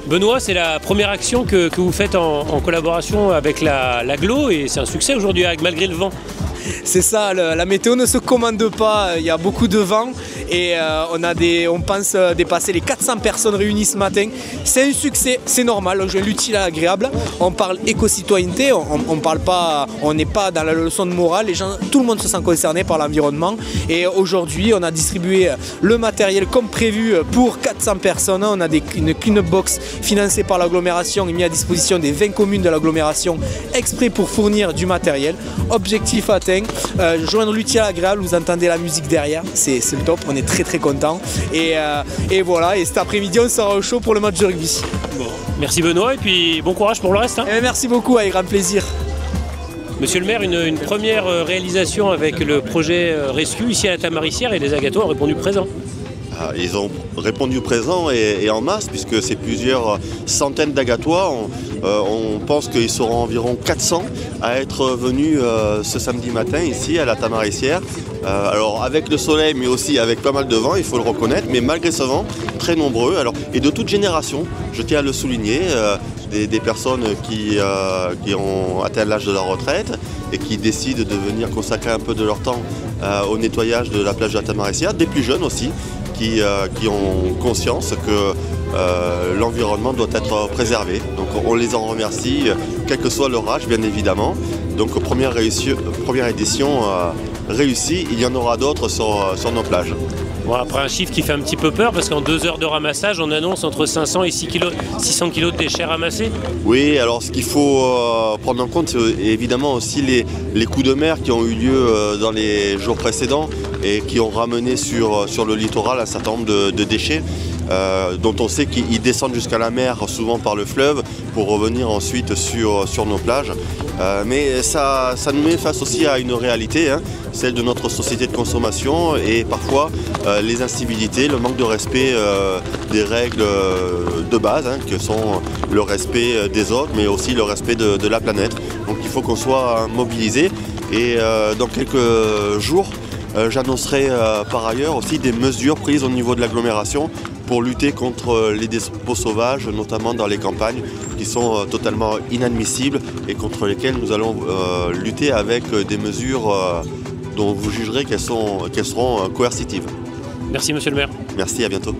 Benoît, c'est la première action que vous faites en collaboration avec l'agglo et c'est un succès aujourd'hui malgré le vent. C'est ça, la météo ne se commande pas, il y a beaucoup de vent et on pense dépasser les 400 personnes réunies ce matin. C'est un succès, c'est normal, on joue l'utile à l'agréable, on parle éco-citoyenneté, on n'est pas dans la leçon de morale, tout le monde se sent concerné par l'environnement et aujourd'hui on a distribué le matériel comme prévu pour 400 personnes, on a une box financée par l'agglomération et mis à disposition des 20 communes de l'agglomération exprès pour fournir du matériel. Objectif atteint. Joindre l'utile à l'agréable, vous entendez la musique derrière, c'est le top, on est très content et voilà, et cet après-midi on sera au chaud pour le match de rugby. Bon. Merci Benoît et puis bon courage pour le reste. Merci beaucoup, avec grand plaisir. Monsieur le maire, une première réalisation avec le projet Rescue ici à la Tamarissière et les Agatois ont répondu présent. Ils ont répondu présent et en masse puisque c'est plusieurs centaines d'Agatois. On pense qu'ils seront environ 400 à être venus ce samedi matin ici à la Tamarissière. Alors avec le soleil mais aussi avec pas mal de vent, il faut le reconnaître, mais malgré ce vent, très nombreux. Et de toute génération, je tiens à le souligner, des personnes qui ont atteint l'âge de la retraite et qui décident de venir consacrer un peu de leur temps au nettoyage de la plage de la Tamarissière, des plus jeunes aussi, qui ont conscience que l'environnement doit être préservé. Donc on les en remercie, quel que soit leur âge bien évidemment. Donc première édition réussie, il y en aura d'autres sur nos plages. Bon, après un chiffre qui fait un petit peu peur parce qu'en 2 heures de ramassage, on annonce entre 500 et 600 kg de déchets ramassés. Oui, alors ce qu'il faut prendre en compte, c'est évidemment aussi les coups de mer qui ont eu lieu dans les jours précédents et qui ont ramené sur le littoral un certain nombre de déchets dont on sait qu'ils descendent jusqu'à la mer, souvent par le fleuve, pour revenir ensuite sur nos plages. Mais ça nous met face aussi à une réalité, celle de notre société de consommation et parfois les incivilités, le manque de respect des règles de base, que sont le respect des autres, mais aussi le respect de la planète. Donc il faut qu'on soit mobilisés et dans quelques jours, j'annoncerai par ailleurs aussi des mesures prises au niveau de l'agglomération pour lutter contre les dépôts sauvages, notamment dans les campagnes, qui sont totalement inadmissibles et contre lesquelles nous allons lutter avec des mesures dont vous jugerez qu'elles seront coercitives. Merci monsieur le maire. Merci, à bientôt.